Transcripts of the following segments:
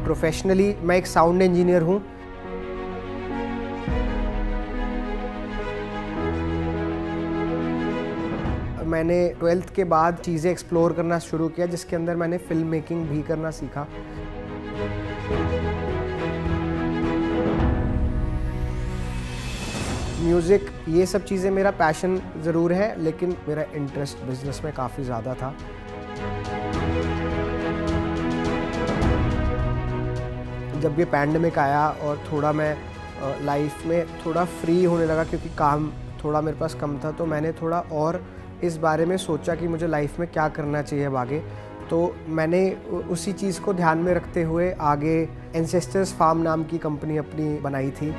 Professionally मैं एक sound engineer हूँ। मैंने 12th के बाद चीज़ें एक्सप्लोर करना शुरू किया, जिसके अंदर मैंने फ़िल्म मेकिंग भी करना सीखा। म्यूज़िक ये सब चीज़ें मेरा पैशन ज़रूर है, लेकिन मेरा इंटरेस्ट बिज़नेस में काफ़ी ज़्यादा था। जब ये पैंडेमिक आया और थोड़ा मैं लाइफ में थोड़ा फ्री होने लगा, क्योंकि काम थोड़ा मेरे पास कम था, तो मैंने थोड़ा और इस बारे में सोचा कि मुझे लाइफ में क्या करना चाहिए अब आगे। तो मैंने उसी चीज़ को ध्यान में रखते हुए आगे एंसेस्टर्स फार्म नाम की कंपनी अपनी बनाई थी।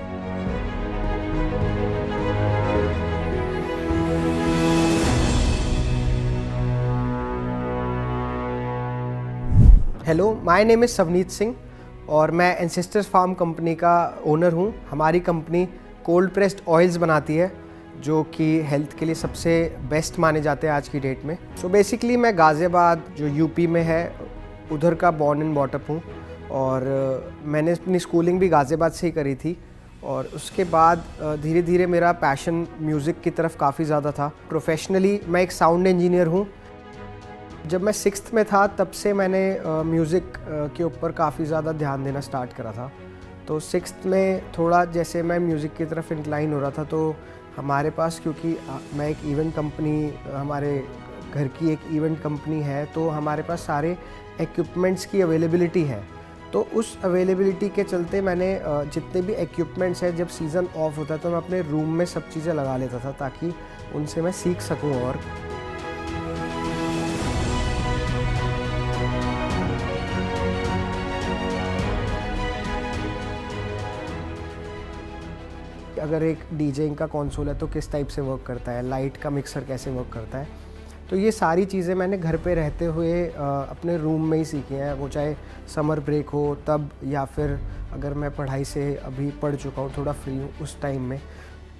Hello, my name is Savneet Singh और मैं एंसेस्टर्स फार्म कंपनी का ओनर हूँ। हमारी कंपनी कोल्ड प्रेस्ड ऑयल्स बनाती है, जो कि हेल्थ के लिए सबसे बेस्ट माने जाते हैं आज की डेट में। सो बेसिकली मैं गाज़ियाबाद, जो यूपी में है, उधर का बॉर्न एंड बॉटअप हूँ और मैंने अपनी स्कूलिंग भी गाज़ियाबाद से ही करी थी। और उसके बाद धीरे धीरे मेरा पैशन म्यूज़िक की तरफ काफ़ी ज़्यादा था। प्रोफेशनली मैं एक साउंड इंजीनियर हूँ। जब मैं 6th में था तब से मैंने म्यूज़िक के ऊपर काफ़ी ज़्यादा ध्यान देना स्टार्ट करा था। तो 6th में थोड़ा जैसे मैं म्यूज़िक की तरफ इंक्लाइन हो रहा था, तो हमारे पास, क्योंकि मैं एक इवेंट कंपनी, हमारे घर की एक इवेंट कंपनी है, तो हमारे पास सारे इक्विपमेंट्स की अवेलेबिलिटी है। तो उस अवेलेबिलिटी के चलते मैंने जितने भी इक्विपमेंट्स हैं, जब सीज़न ऑफ होता है तो मैं अपने रूम में सब चीज़ें लगा लेता था, ताकि उनसे मैं सीख सकूं। और अगर एक डीजेइंग का कंसोल है तो किस टाइप से वर्क करता है, लाइट का मिक्सर कैसे वर्क करता है, तो ये सारी चीज़ें मैंने घर पे रहते हुए अपने रूम में ही सीखी हैं। वो चाहे समर ब्रेक हो तब, या फिर अगर मैं पढ़ाई से अभी पढ़ चुका हूँ, थोड़ा फ्री हूँ उस टाइम में,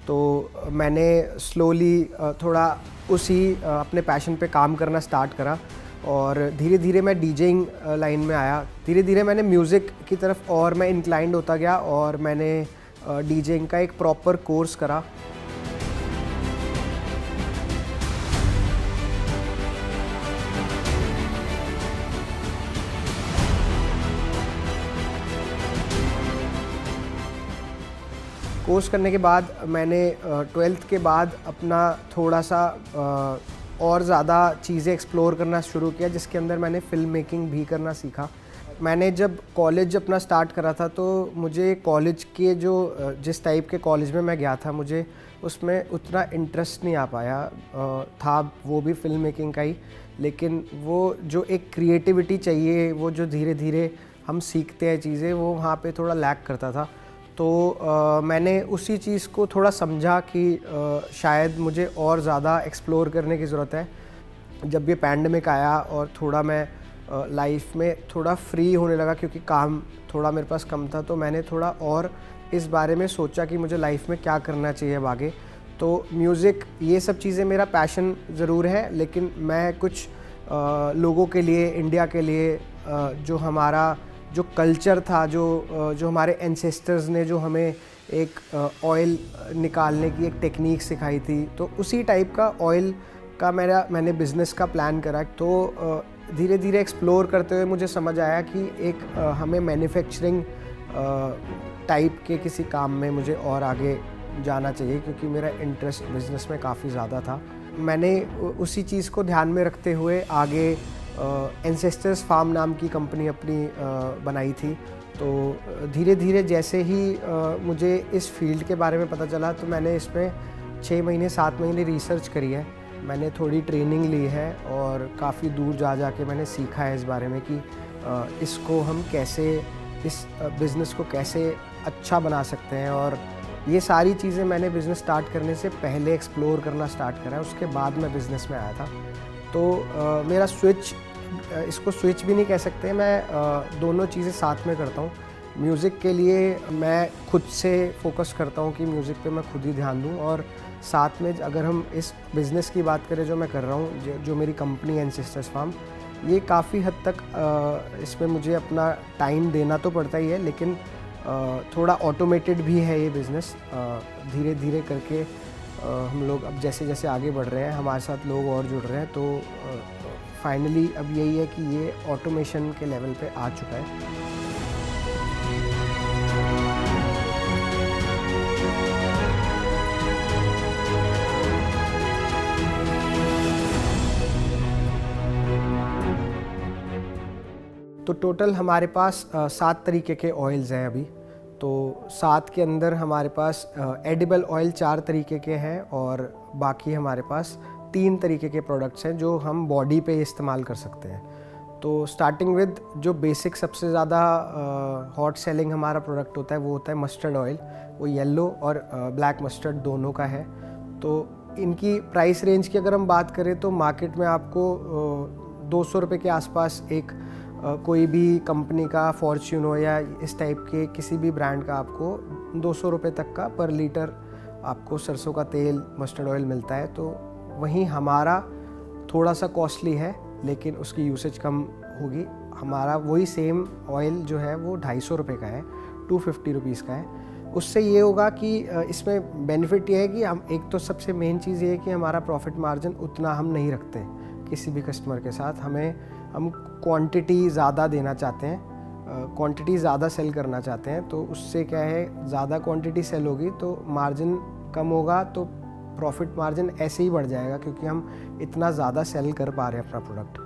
तो मैंने स्लोली थोड़ा उसी अपने पैशन पे काम करना स्टार्ट करा और धीरे धीरे मैं डीजेइंग लाइन में आया। धीरे धीरे मैंने म्यूज़िक की तरफ और मैं इंक्लाइंड होता गया और मैंने डीजेइंग का एक प्रॉपर कोर्स करा। कोर्स करने के बाद मैंने 12th के बाद अपना थोड़ा सा और ज़्यादा चीज़ें एक्सप्लोर करना शुरू किया, जिसके अंदर मैंने फ़िल्म मेकिंग भी करना सीखा। मैंने जब कॉलेज अपना स्टार्ट करा था, तो मुझे कॉलेज के जिस टाइप के कॉलेज में मैं गया था, मुझे उसमें उतना इंटरेस्ट नहीं आ पाया। था वो भी फ़िल्म मेकिंग का ही, लेकिन वो जो एक क्रिएटिविटी चाहिए, वो जो धीरे धीरे हम सीखते हैं चीज़ें, वो वहाँ पे थोड़ा लैक करता था। तो मैंने उसी चीज़ को थोड़ा समझा कि शायद मुझे और ज़्यादा एक्सप्लोर करने की ज़रूरत है। जब ये पैंडेमिक आया और थोड़ा मैं लाइफ में थोड़ा फ्री होने लगा, क्योंकि काम थोड़ा मेरे पास कम था, तो मैंने थोड़ा और इस बारे में सोचा कि मुझे लाइफ में क्या करना चाहिए अब आगे। तो म्यूज़िक ये सब चीज़ें मेरा पैशन ज़रूर है, लेकिन मैं कुछ लोगों के लिए, इंडिया के लिए, जो हमारा जो कल्चर था, जो हमारे एंसेस्टर्स ने जो हमें एक ऑयल निकालने की एक टेक्निक सिखाई थी, तो उसी टाइप का ऑयल का मैंने बिज़नेस का प्लान करा। तो धीरे धीरे एक्सप्लोर करते हुए मुझे समझ आया कि एक हमें मैन्युफैक्चरिंग टाइप के किसी काम में मुझे और आगे जाना चाहिए, क्योंकि मेरा इंटरेस्ट बिज़नेस में काफ़ी ज़्यादा था। मैंने उसी चीज़ को ध्यान में रखते हुए आगे एंसेस्टर्स फार्म नाम की कंपनी अपनी बनाई थी। तो धीरे धीरे जैसे ही मुझे इस फील्ड के बारे में पता चला, तो मैंने इसमें 6 महीने 7 महीने रिसर्च करी है। मैंने थोड़ी ट्रेनिंग ली है और काफ़ी दूर जा के मैंने सीखा है इस बारे में कि इसको हम कैसे, इस बिज़नेस को कैसे अच्छा बना सकते हैं। और ये सारी चीज़ें मैंने बिज़नेस स्टार्ट करने से पहले एक्सप्लोर करना स्टार्ट करा, उसके बाद मैं बिज़नेस में आया था। तो मेरा स्विच, इसको स्विच भी नहीं कह सकते, मैं दोनों चीज़ें साथ में करता हूँ। म्यूज़िक के लिए मैं खुद से फोकस करता हूँ कि म्यूज़िक पे मैं खुद ही ध्यान दूँ, और साथ में अगर हम इस बिज़नेस की बात करें जो मैं कर रहा हूँ, जो मेरी कंपनी एंसेस्टर्स फार्म, ये काफ़ी हद तक इसमें मुझे अपना टाइम देना तो पड़ता ही है, लेकिन थोड़ा ऑटोमेटेड भी है ये बिज़नेस। धीरे धीरे करके हम लोग अब जैसे जैसे आगे बढ़ रहे हैं, हमारे साथ लोग और जुड़ रहे हैं, तो फाइनली अब यही है कि ये ऑटोमेशन के लेवल पे आ चुका है। तो टोटल हमारे पास 7 तरीके के ऑयल्स हैं अभी। तो 7 के अंदर हमारे पास एडिबल ऑयल 4 तरीके के हैं और बाकी हमारे पास 3 तरीके के प्रोडक्ट्स हैं जो हम बॉडी पे इस्तेमाल कर सकते हैं। तो स्टार्टिंग विद जो बेसिक सबसे ज़्यादा हॉट सेलिंग हमारा प्रोडक्ट होता है वो होता है मस्टर्ड ऑयल। वो येलो और ब्लैक मस्टर्ड दोनों का है। तो इनकी प्राइस रेंज की अगर हम बात करें तो मार्केट में आपको 200 रुपये के आसपास एक कोई भी कंपनी का फॉर्च्यून हो या इस टाइप के किसी भी ब्रांड का आपको 200 रुपये तक का पर लीटर आपको सरसों का तेल मस्टर्ड ऑयल मिलता है। तो वहीं हमारा थोड़ा सा कॉस्टली है लेकिन उसकी यूसेज कम होगी। हमारा वही सेम ऑयल जो है वो 250 रुपये का है, 250 रुपीज़ का है। उससे ये होगा कि इसमें बेनिफिट ये है कि हम एक तो सबसे मेन चीज़ ये है कि हमारा प्रॉफिट मार्जिन उतना हम नहीं रखते किसी भी कस्टमर के साथ। हम क्वांटिटी ज़्यादा देना चाहते हैं, क्वांटिटी ज़्यादा सेल करना चाहते हैं। तो उससे क्या है, ज़्यादा क्वांटिटी सेल होगी तो मार्जिन कम होगा, तो प्रॉफिट मार्जिन ऐसे ही बढ़ जाएगा क्योंकि हम इतना ज़्यादा सेल कर पा रहे हैं अपना प्रोडक्ट।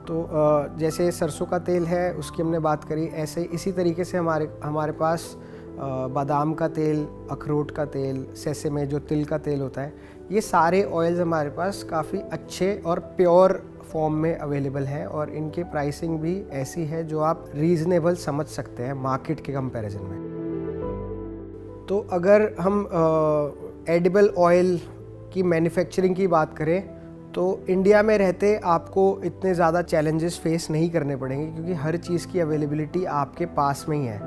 तो जैसे सरसों का तेल है उसकी हमने बात करी, ऐसे इसी तरीके से हमारे पास बादाम का तेल, अखरोट का तेल, सेसेमे जो तिल का तेल होता है, ये सारे ऑयल्स हमारे पास काफ़ी अच्छे और प्योर फॉर्म में अवेलेबल हैं और इनके प्राइसिंग भी ऐसी है जो आप रीज़नेबल समझ सकते हैं मार्केट के कंपैरिजन में। तो अगर हम एडिबल ऑयल की मैन्युफैक्चरिंग की बात करें तो इंडिया में रहते आपको इतने ज़्यादा चैलेंजेस फेस नहीं करने पड़ेंगे क्योंकि हर चीज़ की अवेलेबिलिटी आपके पास में ही है।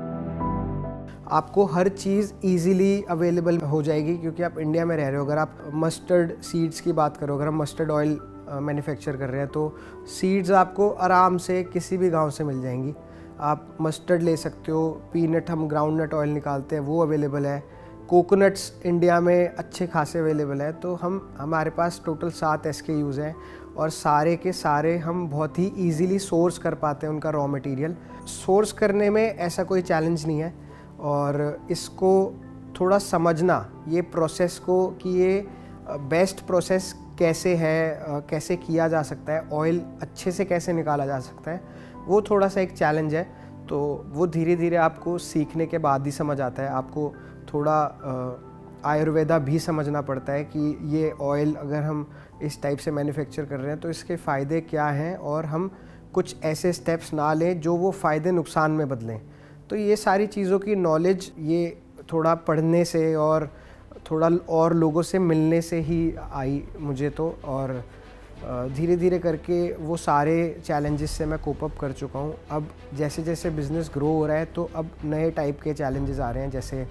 आपको हर चीज़ इजीली अवेलेबल हो जाएगी क्योंकि आप इंडिया में रह रहे हो। अगर आप मस्टर्ड सीड्स की बात करो, अगर हम मस्टर्ड ऑयल मैन्युफैक्चर कर रहे हैं तो सीड्स आपको आराम से किसी भी गांव से मिल जाएंगी। आप मस्टर्ड ले सकते हो, पीनट हम ग्राउंड नट ऑयल निकालते हैं वो अवेलेबल है, कोकोनट्स इंडिया में अच्छे खासे अवेलेबल है। तो हमारे पास टोटल 7 SKUs हैं और सारे के सारे हम बहुत ही ईजीली सोर्स कर पाते हैं उनका रॉ मटेरियल। सोर्स करने में ऐसा कोई चैलेंज नहीं है और इसको थोड़ा समझना ये प्रोसेस को कि ये बेस्ट प्रोसेस कैसे है, कैसे किया जा सकता है, ऑयल अच्छे से कैसे निकाला जा सकता है, वो थोड़ा सा एक चैलेंज है। तो वो धीरे धीरे आपको सीखने के बाद ही समझ आता है। आपको थोड़ा आयुर्वेदा भी समझना पड़ता है कि ये ऑयल अगर हम इस टाइप से मैन्युफैक्चर कर रहे हैं तो इसके फ़ायदे क्या हैं और हम कुछ ऐसे स्टेप्स ना लें जो वो फ़ायदे नुकसान में बदलें। तो ये सारी चीज़ों की नॉलेज ये थोड़ा पढ़ने से और थोड़ा और लोगों से मिलने से ही आई मुझे तो, और धीरे धीरे करके वो सारे चैलेंजेस से मैं कोप अप कर चुका हूँ। अब जैसे जैसे बिज़नेस ग्रो हो रहा है तो अब नए टाइप के चैलेंजेस आ रहे हैं, जैसे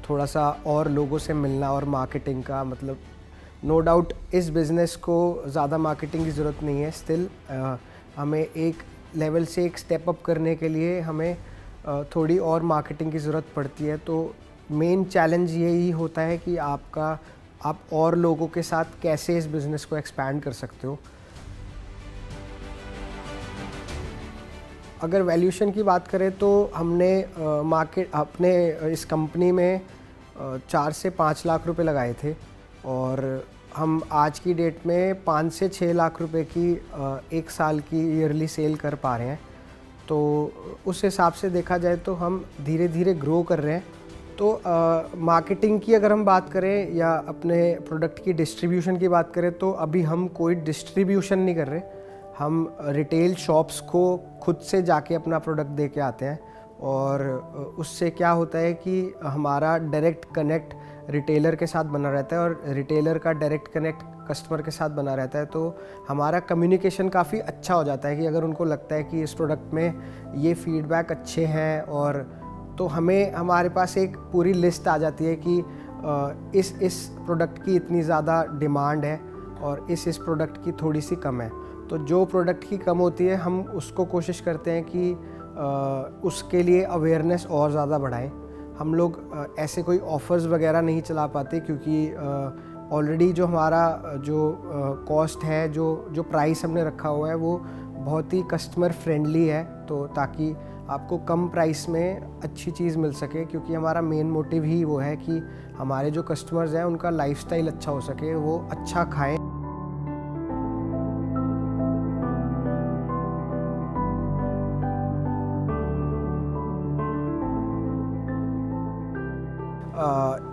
थोड़ा सा और लोगों से मिलना और मार्केटिंग का। मतलब नो डाउट इस बिज़नेस को ज़्यादा मार्केटिंग की ज़रूरत नहीं है, स्टिल हमें एक लेवल से एक स्टेप अप करने के लिए हमें थोड़ी और मार्केटिंग की ज़रूरत पड़ती है। तो मेन चैलेंज यही होता है कि आप और लोगों के साथ कैसे इस बिज़नेस को एक्सपैंड कर सकते हो। अगर वैल्यूएशन की बात करें तो हमने मार्केट अपने इस कंपनी में 4 से 5 लाख रुपए लगाए थे और हम आज की डेट में 5 से 6 लाख रुपए की 1 साल की ईयरली सेल कर पा रहे हैं। तो उस हिसाब से देखा जाए तो हम धीरे धीरे ग्रो कर रहे हैं। तो मार्केटिंग की अगर हम बात करें या अपने प्रोडक्ट की डिस्ट्रीब्यूशन की बात करें तो अभी हम कोई डिस्ट्रीब्यूशन नहीं कर रहे। हम रिटेल शॉप्स को खुद से जाके अपना प्रोडक्ट दे के आते हैं और उससे क्या होता है कि हमारा डायरेक्ट कनेक्ट रिटेलर के साथ बना रहता है और रिटेलर का डायरेक्ट कनेक्ट कस्टमर के साथ बना रहता है। तो हमारा कम्युनिकेशन काफ़ी अच्छा हो जाता है कि अगर उनको लगता है कि इस प्रोडक्ट में ये फीडबैक अच्छे हैं और तो हमारे पास एक पूरी लिस्ट आ जाती है कि इस प्रोडक्ट की इतनी ज़्यादा डिमांड है और इस प्रोडक्ट की थोड़ी सी कम है। तो जो प्रोडक्ट की कम होती है हम उसको कोशिश करते हैं कि उसके लिए अवेयरनेस और ज़्यादा बढ़ाएं। हम लोग ऐसे कोई ऑफ़र्स वगैरह नहीं चला पाते क्योंकि ऑलरेडी जो हमारा जो कॉस्ट है, जो प्राइस हमने रखा हुआ है वो बहुत ही कस्टमर फ्रेंडली है, तो ताकि आपको कम प्राइस में अच्छी चीज़ मिल सके, क्योंकि हमारा मेन मोटिव ही वो है कि हमारे जो कस्टमर्स हैं उनका लाइफस्टाइल अच्छा हो सके, वो अच्छा खाएं।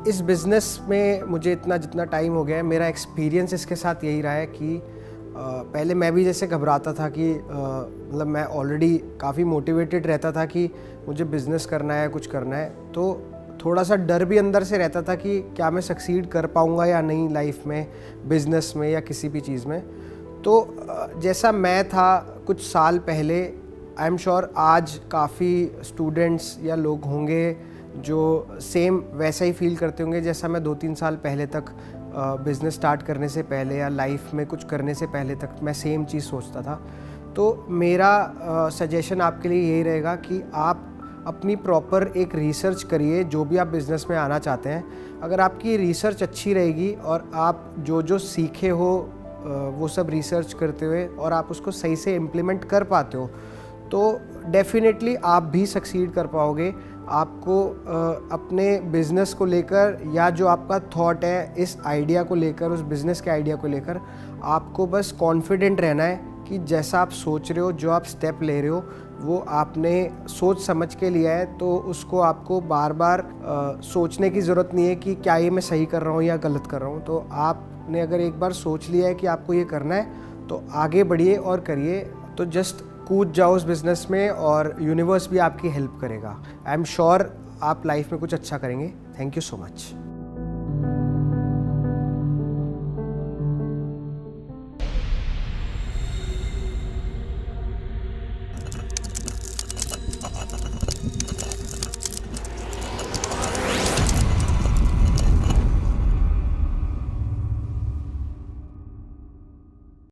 इस बिज़नेस में मुझे जितना टाइम हो गया है, मेरा एक्सपीरियंस इसके साथ यही रहा है कि पहले मैं भी जैसे घबराता था कि मतलब मैं ऑलरेडी काफ़ी मोटिवेटेड रहता था कि मुझे बिज़नेस करना है, कुछ करना है, तो थोड़ा सा डर भी अंदर से रहता था कि क्या मैं सक्सीड कर पाऊँगा या नहीं लाइफ में, बिज़नेस में या किसी भी चीज़ में। तो जैसा मैं था कुछ साल पहले, आई एम श्योर आज काफ़ी स्टूडेंट्स या लोग होंगे जो सेम वैसा ही फील करते होंगे जैसा मैं 2-3 साल पहले तक बिज़नेस स्टार्ट करने से पहले या लाइफ में कुछ करने से पहले तक मैं सेम चीज़ सोचता था। तो मेरा सजेशन आपके लिए यही रहेगा कि आप अपनी प्रॉपर एक रिसर्च करिए जो भी आप बिज़नेस में आना चाहते हैं। अगर आपकी रिसर्च अच्छी रहेगी और आप जो सीखे हो वो सब रिसर्च करते हुए और आप उसको सही से इम्प्लीमेंट कर पाते हो, तो डेफिनेटली आप भी सक्सीड कर पाओगे। आपको अपने बिज़नेस को लेकर या जो आपका थॉट है इस आइडिया को लेकर, उस बिज़नेस के आइडिया को लेकर, आपको बस कॉन्फिडेंट रहना है कि जैसा आप सोच रहे हो, जो आप स्टेप ले रहे हो, वो आपने सोच समझ के लिया है, तो उसको आपको बार बार सोचने की ज़रूरत नहीं है कि क्या ये मैं सही कर रहा हूँ या गलत कर रहा हूँ। तो आपने अगर एक बार सोच लिया है कि आपको ये करना है, तो आगे बढ़िए और करिए। तो जस्ट कूद जाओ उस बिज़नेस में और यूनिवर्स भी आपकी हेल्प करेगा। आई एम श्योर आप लाइफ में कुछ अच्छा करेंगे। Thank you so much.